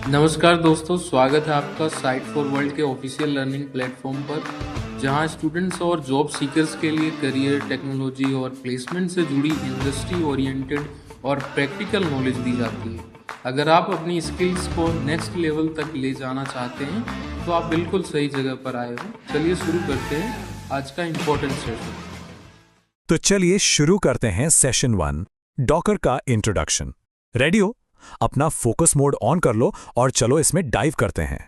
नमस्कार दोस्तों, स्वागत है आपका साइट फॉर वर्ल्ड के ऑफिशियल लर्निंग प्लेटफॉर्म पर, जहां स्टूडेंट्स और जॉब सीकर्स के लिए करियर, टेक्नोलॉजी और प्लेसमेंट से जुड़ी इंडस्ट्री ओरिएंटेड और प्रैक्टिकल नॉलेज दी जाती है। अगर आप अपनी स्किल्स को नेक्स्ट लेवल तक ले जाना चाहते हैं तो आप बिल्कुल सही जगह पर आए हो। चलिए शुरू करते हैं आज का इम्पोर्टेंट सेशन। तो चलिए शुरू करते हैं सेशन 1, डॉकर का इंट्रोडक्शन। रेडी हो? अपना फोकस मोड ऑन कर लो और चलो इसमें डाइव करते हैं।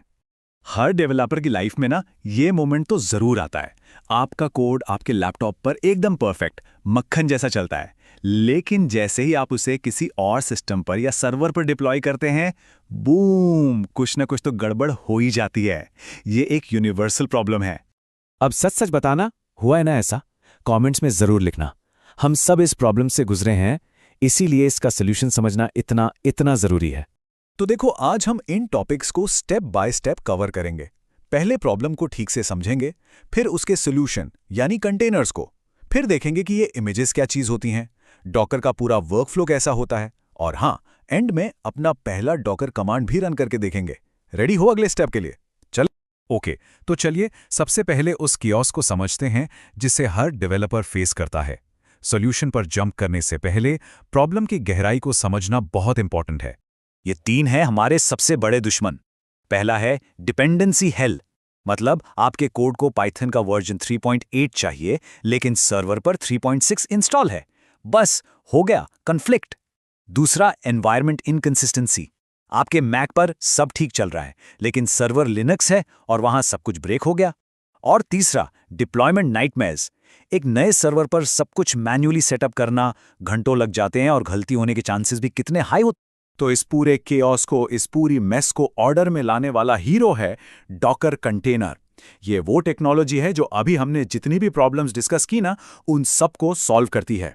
हर डेवलपर की लाइफ में ना ये मोमेंट तो जरूर आता है। आपका कोड आपके लैपटॉप पर एकदम परफेक्ट मक्खन जैसा चलता है, लेकिन जैसे ही आप उसे किसी और सिस्टम पर या सर्वर पर डिप्लॉय करते हैं, बूम, कुछ ना कुछ तो गड़बड़ हो ही जाती है। ये एक यूनिवर्सल प्रॉब्लम है। अब सच सच बताना, हुआ है ना ऐसा? कमेंट्स में जरूर लिखना। हम सब इस प्रॉब्लम से गुजरे हैं, इसीलिए इसका सॉल्यूशन समझना इतना जरूरी है। तो देखो, आज हम इन टॉपिक्स को स्टेप बाय स्टेप कवर करेंगे। पहले प्रॉब्लम को ठीक से समझेंगे, फिर उसके सॉल्यूशन यानी कंटेनर्स को, फिर देखेंगे कि ये इमेजेस क्या चीज होती हैं, डॉकर का पूरा वर्कफ्लो कैसा होता है, और हाँ, एंड में अपना पहला डॉकर कमांड भी रन करके देखेंगे। रेडी हो अगले स्टेप के लिए? चल ओके, तो चलिए सबसे पहले उस कियोस्क को समझते हैं जिसे हर डेवलपर फेस करता है। सॉल्यूशन पर जंप करने से पहले प्रॉब्लम की गहराई को समझना बहुत इंपॉर्टेंट है। ये 3 है हमारे सबसे बड़े दुश्मन। पहला है डिपेंडेंसी हेल, मतलब आपके कोड को पाइथन का वर्जन 3.8 चाहिए, लेकिन सर्वर पर 3.6 इंस्टॉल है। बस हो गया कन्फ्लिक्ट। दूसरा एनवायरनमेंट इनकंसिस्टेंसी, आपके मैक पर सब ठीक चल रहा है, लेकिन सर्वर लिनक्स है और वहां सब कुछ ब्रेक हो गया। और तीसरा डिप्लॉयमेंट नाइटमेयर्स, एक नए सर्वर पर सब कुछ मैन्युअली सेटअप करना, घंटों लग जाते हैं और गलती होने के चांसेस भी कितने हाई होते। तो इस पूरे केओस को, इस पूरी मेस को ऑर्डर में लाने वाला हीरो है डॉकर कंटेनर। ये वो टेक्नोलॉजी है जो अभी हमने जितनी भी प्रॉब्लम्स डिस्कस की ना, उन सबको सॉल्व करती है।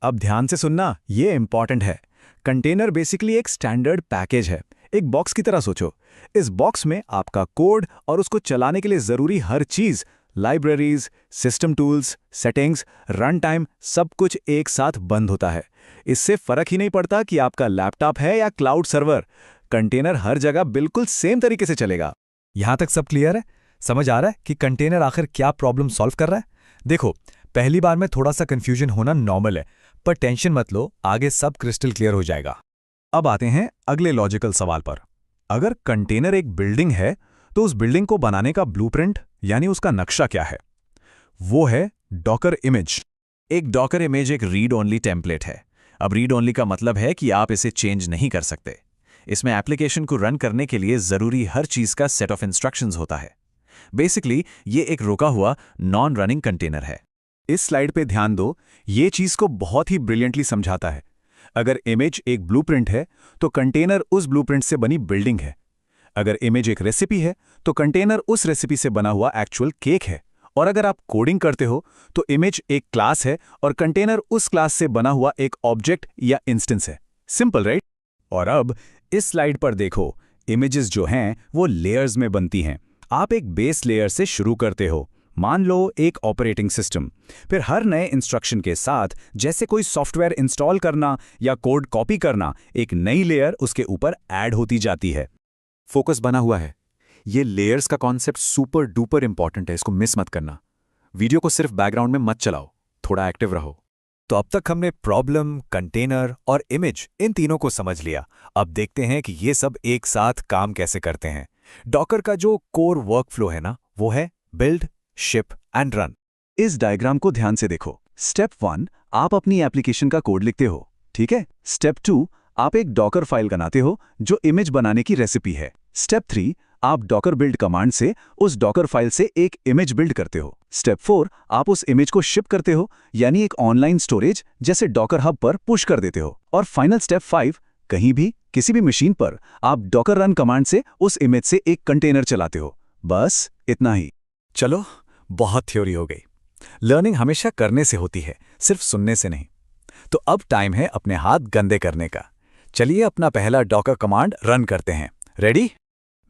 अब ध्यान से सुनना, ये इंपॉर्टेंट है। कंटेनर बेसिकली एक स्टैंडर्ड पैकेज है, एक बॉक्स की तरह सोचो। इस बॉक्स में आपका कोड और उसको चलाने के लिए जरूरी हर चीज, libraries, system tools, settings, run time, सब कुछ एक साथ बंद होता है। इससे फर्क ही नहीं पड़ता कि आपका लैपटॉप है या क्लाउड सर्वर, कंटेनर हर जगह बिल्कुल सेम तरीके से चलेगा। यहां तक सब क्लियर है? समझ आ रहा है कि कंटेनर आखिर क्या प्रॉब्लम सॉल्व कर रहा है? देखो, पहली बार में थोड़ा सा कंफ्यूजन होना नॉर्मल है, पर टेंशन मत लो, आगे सब क्रिस्टल क्लियर हो जाएगा। अब आते हैं अगले लॉजिकल सवाल पर। अगर कंटेनर एक बिल्डिंग है, तो उस बिल्डिंग को बनाने का ब्लूप्रिंट यानी उसका नक्शा क्या है? वो है डॉकर इमेज। एक डॉकर इमेज एक रीड ओनली टेम्पलेट है। अब रीड ओनली का मतलब है कि आप इसे चेंज नहीं कर सकते। इसमें एप्लीकेशन को रन करने के लिए जरूरी हर चीज का सेट ऑफ इंस्ट्रक्शंस होता है। बेसिकली ये एक रुका हुआ नॉन रनिंग कंटेनर है। इस स्लाइड पे ध्यान दो, ये चीज को बहुत ही ब्रिलियंटली समझाता है। अगर इमेज एक ब्लूप्रिंट है, तो कंटेनर उस ब्लूप्रिंट से बनी बिल्डिंग है। अगर इमेज एक रेसिपी है, तो कंटेनर उस रेसिपी से बना हुआ एक्चुअल केक है। और अगर आप कोडिंग करते हो, तो इमेज एक क्लास है और कंटेनर उस क्लास से बना हुआ एक ऑब्जेक्ट या इंस्टेंस है। Simple, right? और अब इस स्लाइड पर देखो, इमेजेस जो हैं वो लेयर्स में बनती हैं। आप एक बेस लेयर से शुरू करते हो, मान लो एक ऑपरेटिंग सिस्टम। फिर हर नए इंस्ट्रक्शन के साथ, जैसे कोई सॉफ्टवेयर इंस्टॉल करना या कोड कॉपी करना, एक नई लेयर उसके ऊपर ऐड होती जाती है। फोकस बना हुआ है। ये लेयर्स का कॉन्सेप्ट सुपर डुपर इंपॉर्टेंट है, इसको मिस मत करना। वीडियो को सिर्फ बैकग्राउंड में मत चलाओ, थोड़ा एक्टिव रहो। तो अब तक हमने प्रॉब्लम, कंटेनर और इमेज, इन तीनों को समझ लिया। अब देखते हैं कि ये सब एक साथ काम कैसे करते हैं। डॉकर का जो कोर वर्कफ्लो है ना, वो है बिल्ड, शिप एंड रन। इस डायग्राम को ध्यान से देखो। स्टेप 1, आप अपनी एप्लीकेशन का कोड लिखते हो, ठीक है? स्टेप 2, आप एक डॉकर फाइल बनाते हो जो इमेज बनाने की रेसिपी है। स्टेप 3, आप डॉकर बिल्ड कमांड से उस डॉकर फाइल से एक इमेज बिल्ड करते हो। स्टेप 4, आप उस इमेज को शिप करते हो, यानी एक ऑनलाइन स्टोरेज जैसे डॉकर हब पर पुश कर देते हो। और फाइनल स्टेप 5, कहीं भी किसी भी मशीन पर आप डॉकर रन कमांड से उस इमेज से एक कंटेनर चलाते हो। बस इतना ही। चलो, बहुत थ्योरी हो गई। लर्निंग हमेशा करने से होती है, सिर्फ सुनने से नहीं। तो अब टाइम है अपने हाथ गंदे करने का। चलिए अपना पहला डॉकर कमांड रन करते हैं। रेडी?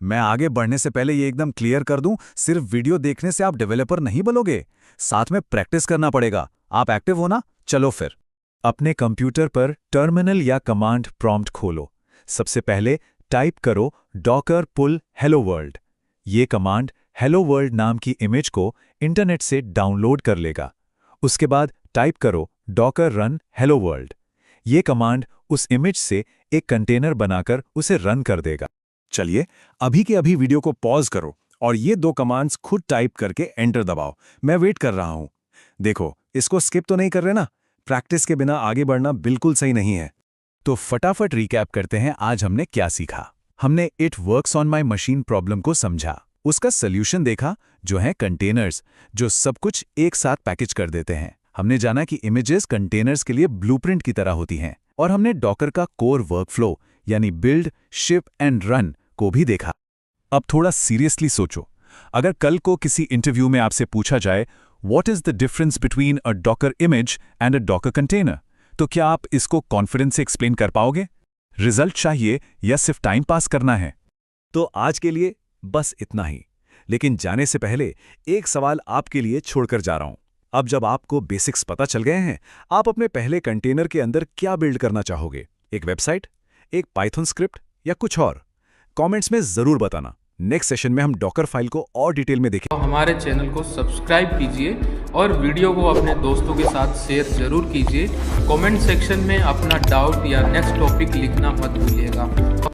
मैं आगे बढ़ने से पहले ये एकदम क्लियर कर दूं, सिर्फ वीडियो देखने से आप डेवलपर नहीं बनोगे, साथ में प्रैक्टिस करना पड़ेगा। आप एक्टिव हो ना? चलो फिर अपने कंप्यूटर पर टर्मिनल या कमांड प्रॉम्प्ट खोलो। सबसे पहले टाइप करो डॉकर पुल हेलो वर्ल्ड। ये कमांड हेलो वर्ल्ड नाम की इमेज को इंटरनेट से डाउनलोड कर लेगा। उसके बाद टाइप करो डॉकर रन हेलो वर्ल्ड। ये कमांड उस इमेज से एक कंटेनर बनाकर उसे रन कर देगा। चलिए अभी के अभी वीडियो को पॉज करो और ये 2 कमांड्स खुद टाइप करके एंटर दबाओ। मैं वेट कर रहा हूं। देखो, इसको स्किप तो नहीं कर रहे ना? प्रैक्टिस के बिना आगे बढ़ना बिल्कुल सही नहीं है। तो फटाफट रिकैप करते हैं आज हमने क्या सीखा। हमने it works on my machine problem को समझा, उसका सोल्यूशन देखा जो है कंटेनर्स, जो सब कुछ एक साथ पैकेज कर देते हैं। हमने जाना कि इमेजेस कंटेनर्स के लिए ब्लूप्रिंट की तरह होती हैं, और हमने डॉकर का कोर वर्कफ्लो यानी बिल्ड, शिप एंड रन को भी देखा। अब थोड़ा सीरियसली सोचो, अगर कल को किसी इंटरव्यू में आपसे पूछा जाए what is the difference between a Docker image and a Docker container, तो क्या आप इसको कॉन्फिडेंस से एक्सप्लेन कर पाओगे? रिजल्ट चाहिए या सिर्फ टाइम पास करना है? तो आज के लिए बस इतना ही, लेकिन जाने से पहले एक सवाल आपके लिए छोड़कर जा रहा हूं। अब जब आपको बेसिक्स पता चल गए हैं, आप अपने पहले कंटेनर के अंदर क्या बिल्ड करना चाहोगे? एक वेबसाइट, एक पाइथन स्क्रिप्ट या कुछ और? कमेंट्स में जरूर बताना। नेक्स्ट सेशन में हम डॉकर फाइल को और डिटेल में देखेंगे। हमारे चैनल को सब्सक्राइब कीजिए और वीडियो को अपने दोस्तों के साथ शेयर जरूर कीजिए। कमेंट सेक्शन में अपना डाउट या नेक्स्ट टॉपिक लिखना मत भूलिएगा।